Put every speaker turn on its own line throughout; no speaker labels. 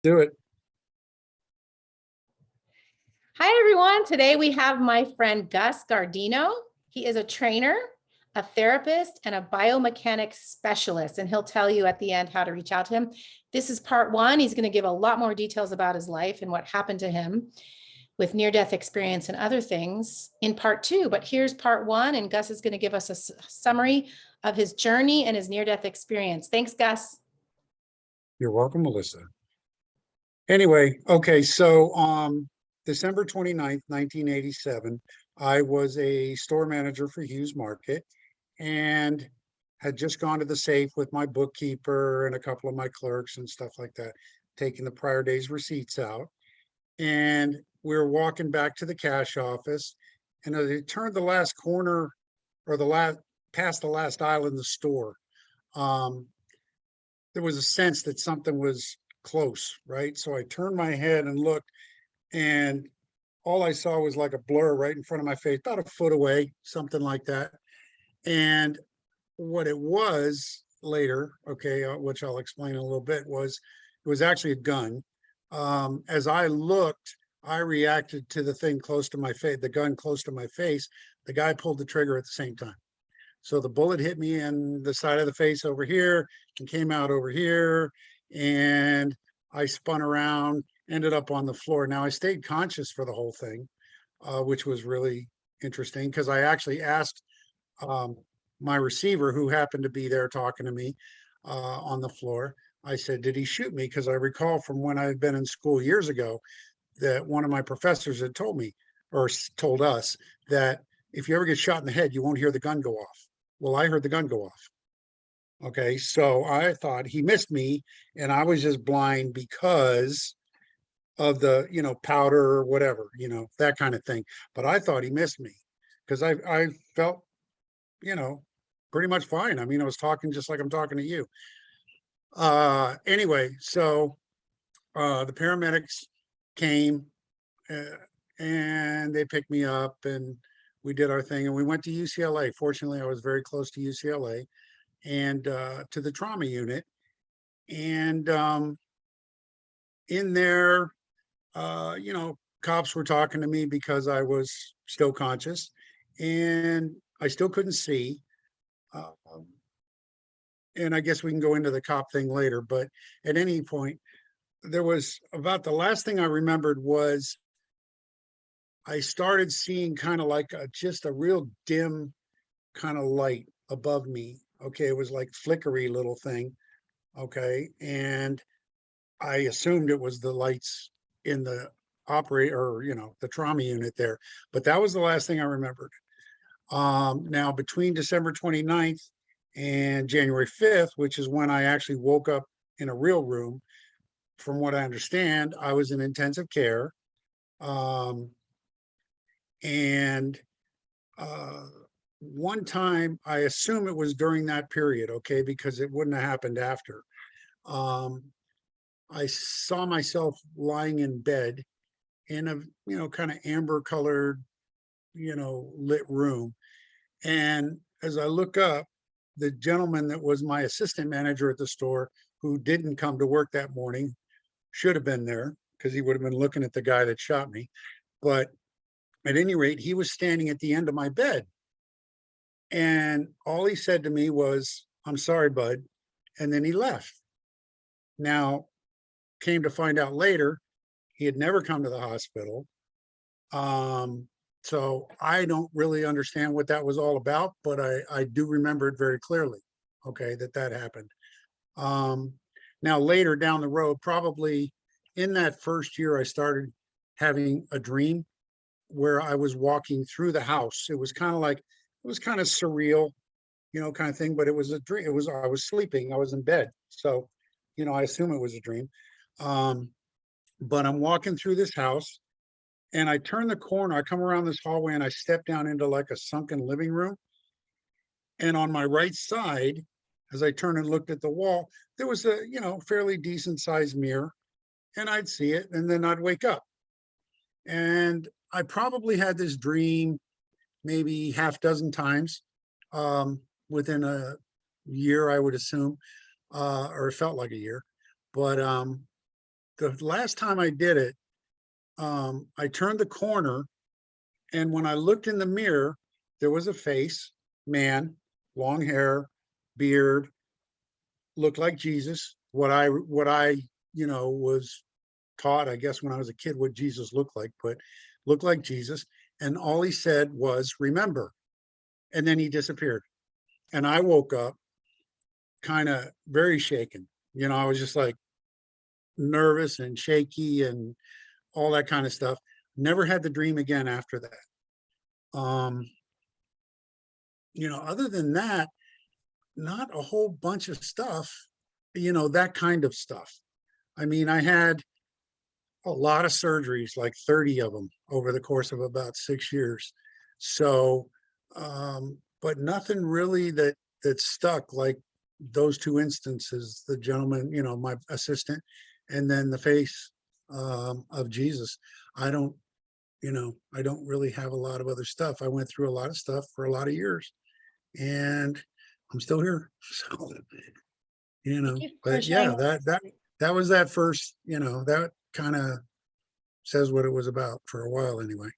Do it.
Hi, everyone. Today we have my friend Gus Gardino. He is a trainer, a therapist, and a biomechanics specialist, and he'll tell you at the end how to reach out to him. This is part one. He's going to give a lot more details about his life and what happened to him with near-death experience and other things in part two. But here's part one, and Gus is going to give us a summary of his journey and his near-death experience. Thanks, Gus.
You're welcome, Melissa. Anyway, okay, so December 29th, 1987, I was a store manager for Hughes Market and had just gone to the safe with my bookkeeper and a couple of my clerks and stuff like that, taking the prior day's receipts out. And we were walking back to the cash office, and as I turned the last corner or past the last aisle in the store, there was a sense that something was close, right? So I turned my head and looked, and all I saw was like a blur right in front of my face, about a foot away, something like that. And what it was later, okay, which I'll explain in a little bit, was it was actually a gun. As I looked, I reacted to the thing close to my face, the gun close to my face. The guy pulled the trigger at the same time. So the bullet hit me in the side of the face over here and came out over here. And I spun around, ended up on the floor. Now I stayed conscious for the whole thing, which was really interesting because I actually asked my receiver, who happened to be there talking to me on the floor. I said, did he shoot me? Because I recall from when I had been in school years ago that one of my professors had told me or told us that if you ever get shot in the head, you won't hear the gun go off. Well, I heard the gun go off. Okay, so I thought he missed me and I was just blind because of the, powder or whatever, that kind of thing. But I thought he missed me because I felt, pretty much fine. I mean, I was talking just like I'm talking to you. Anyway, so the paramedics came and they picked me up and we did our thing and we went to UCLA. Fortunately, I was very close to UCLA and to the trauma unit. And in there, cops were talking to me because I was still conscious and I still couldn't see. And I guess we can go into the cop thing later, but at any point, there was about the last thing I remembered was I started seeing kind of like just a real dim kind of light above me. Okay, it was like flickery little thing. Okay, and I assumed it was the lights in the the trauma unit there, but that was the last thing I remembered. Now between December 29th and January 5th, which is when I actually woke up in a real room, from what I understand, I was in intensive care. And one time, I assume it was during that period, okay, because it wouldn't have happened after. I saw myself lying in bed in a, kind of amber colored, lit room. And as I look up, the gentleman that was my assistant manager at the store, who didn't come to work that morning, should have been there because he would have been looking at the guy that shot me. But at any rate, he was standing at the end of my bed. And all he said to me was, "I'm sorry, bud." And then he left. Now, came to find out later, he had never come to the hospital. So I don't really understand what that was all about, but I do remember it very clearly, okay, that happened. Now later down the road, probably in that first year, I started having a dream where I was walking through the house. It was kind of surreal, kind of thing, but it was a dream. I was sleeping, I was in bed. So, I assume it was a dream. But I'm walking through this house and I turn the corner, I come around this hallway and I step down into like a sunken living room. And on my right side, as I turned and looked at the wall, there was a, fairly decent sized mirror, and I'd see it and then I'd wake up. And I probably had this dream maybe half dozen times within a year, I would assume, or it felt like a year. But the last time I did it, I turned the corner, and when I looked in the mirror, there was a face, man, long hair, beard, looked like Jesus. What I was taught, I guess, when I was a kid, what Jesus looked like, but looked like Jesus. And all he said was, "Remember," and then he disappeared. And I woke up kind of very shaken. I was just like nervous and shaky and all that kind of stuff. Never had the dream again after that. Other than that, not a whole bunch of stuff, that kind of stuff. I mean, I had a lot of surgeries, like 30 of them over the course of about 6 years. So, but nothing really that stuck like those two instances, the gentleman, my assistant, and then the face of Jesus. I don't, I don't really have a lot of other stuff. I went through a lot of stuff for a lot of years, and I'm still here. So,
Thank you for
but yeah,
sharing.
that was that first, that kind of says what it was about for a while anyway.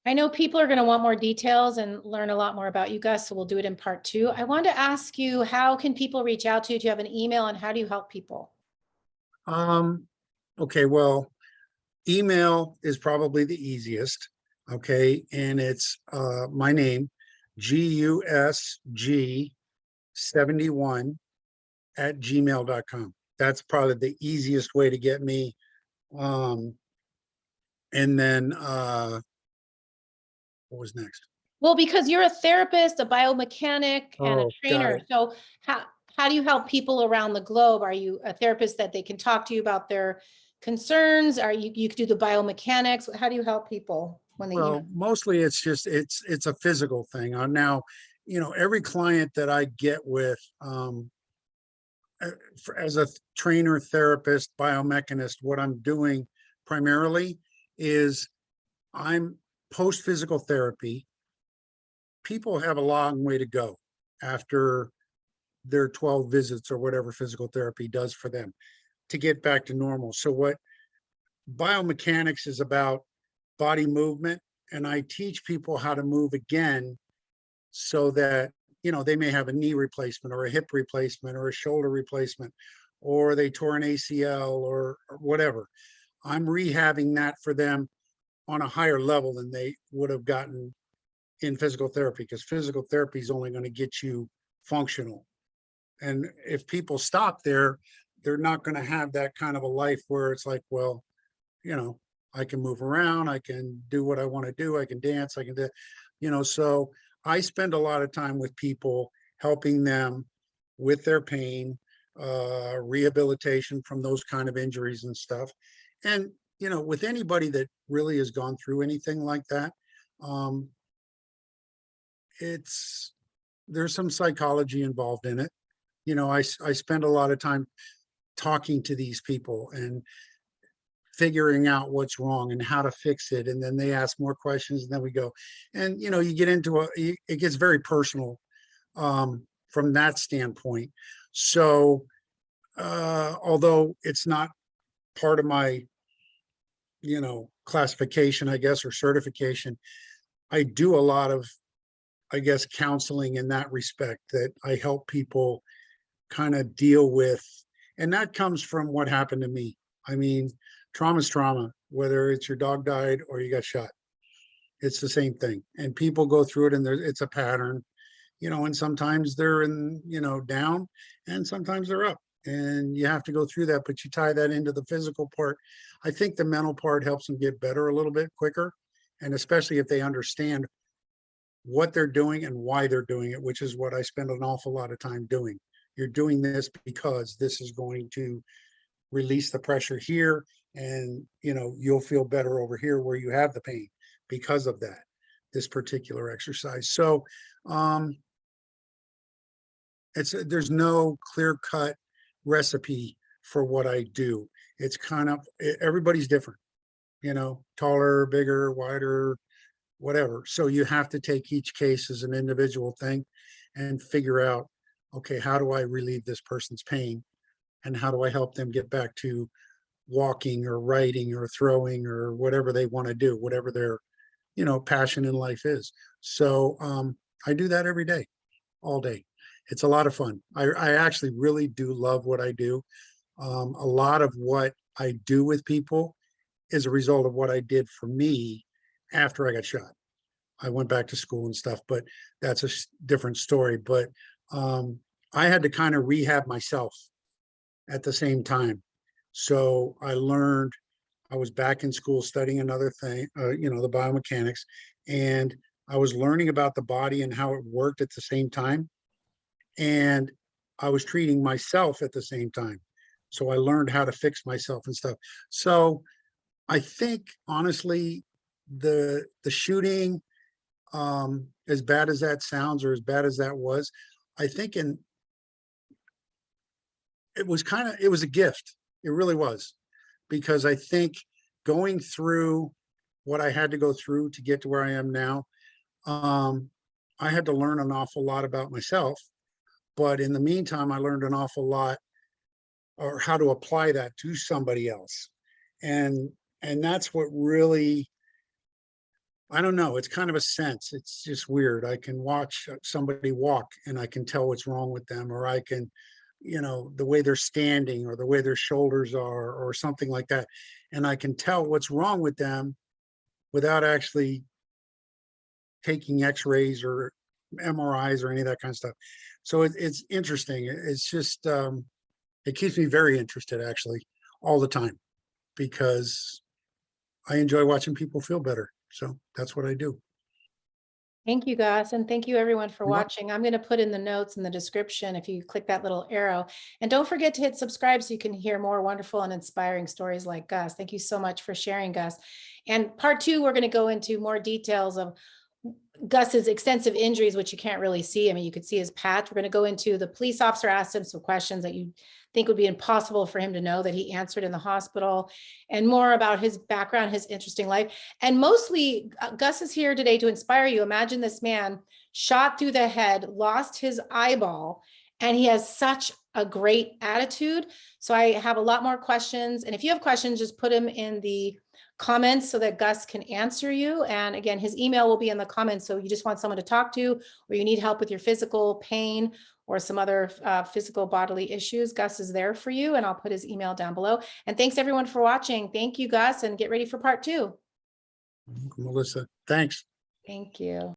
I know people are going to want more details and learn a lot more about you, Gus, so we'll do it in part 2. I wanted to ask you, how can people reach out to you? Do you have an email, and how do you help people?
Okay, well, email is probably the easiest. Okay, and it's my name, GUSG71@gmail.com. That's probably the easiest way to get me. And then what was next?
Well, because you're a therapist, a biomechanic, and a
Oh, got
trainer.
it.
So how do you help people around the globe? Are you a therapist that they can talk to you about their concerns? Are you could do the biomechanics? How do you help people when they email?
Well, mostly it's just it's a physical thing. Now, every client that I get with as a trainer, therapist, biomechanist, what I'm doing primarily is I'm post physical therapy. People have a long way to go after their 12 visits or whatever physical therapy does for them to get back to normal. So what biomechanics is about, body movement, and I teach people how to move again so that they may have a knee replacement or a hip replacement or a shoulder replacement, or they tore an ACL or whatever. I'm rehabbing that for them on a higher level than they would have gotten in physical therapy, because physical therapy is only going to get you functional. And if people stop there, they're not going to have that kind of a life where it's like, well, I can move around, I can do what I want to do, I can dance, I can do, so I spend a lot of time with people, helping them with their pain, rehabilitation from those kind of injuries and stuff. And, with anybody that really has gone through anything like that, there's some psychology involved in it. I spend a lot of time talking to these people and figuring out what's wrong and how to fix it. And then they ask more questions, and then we go, and you get into it gets very personal from that standpoint. So although it's not part of my classification, I guess, or certification, I do a lot of, I guess, counseling in that respect, that I help people kind of deal with. And that comes from what happened to me. I mean, trauma is trauma, whether it's your dog died or you got shot. It's the same thing. And people go through it, and it's a pattern, and sometimes they're down, and sometimes they're up. And you have to go through that, but you tie that into the physical part. I think the mental part helps them get better a little bit quicker. And especially if they understand what they're doing and why they're doing it, which is what I spend an awful lot of time doing. You're doing this because this is going to release the pressure here, and you'll feel better over here where you have the pain because of that, this particular exercise. So there's no clear-cut recipe for what I do. It's kind of, everybody's different, taller, bigger, wider, whatever. So you have to take each case as an individual thing and figure out, okay, how do I relieve this person's pain, and how do I help them get back to walking or writing or throwing or whatever they want to do, whatever their, passion in life is. So I do that every day, all day. It's a lot of fun. I actually really do love what I do. A lot of what I do with people is a result of what I did for me after I got shot. I went back to school and stuff, but that's a different story. But I had to kind of rehab myself at the same time. So I learned, I was back in school studying another thing, the biomechanics, and I was learning about the body and how it worked at the same time. And I was treating myself at the same time. So I learned how to fix myself and stuff. So I think honestly, the shooting, as bad as that sounds or as bad as that was, I think it was a gift. It really was, because I think going through what I had to go through to get to where I am now, I had to learn an awful lot about myself. But in the meantime, I learned an awful lot, or how to apply that to somebody else. And that's what really, I don't know, it's kind of a sense. It's just weird. I can watch somebody walk and I can tell what's wrong with them, or I can, the way they're standing or the way their shoulders are or something like that. And I can tell what's wrong with them without actually taking x-rays or MRIs or any of that kind of stuff. So it's interesting. It's just, it keeps me very interested actually all the time, because I enjoy watching people feel better. So that's what I do.
Thank you, Gus, and thank you everyone for
You're welcome.
watching. I'm going to put in the notes in the description if you click that little arrow. And don't forget to hit subscribe so you can hear more wonderful and inspiring stories like Gus. Thank you so much for sharing, Gus. And part 2, we're going to go into more details of Gus's extensive injuries, which you can't really see. I mean, you could see his patch. We're going to go into the police officer asked him some questions that you think would be impossible for him to know that he answered in the hospital, and more about his background, his interesting life. And mostly, Gus is here today to inspire you. Imagine this man shot through the head, lost his eyeball, and he has such a great attitude. So I have a lot more questions. And if you have questions, just put them in the comments so that Gus can answer you. And again, his email will be in the comments. So you just want someone to talk to, or you need help with your physical pain or some other physical bodily issues, Gus is there for you. And I'll put his email down below. And thanks everyone for watching. Thank you, Gus, and get ready for part 2.
Melissa, thanks.
Thank you.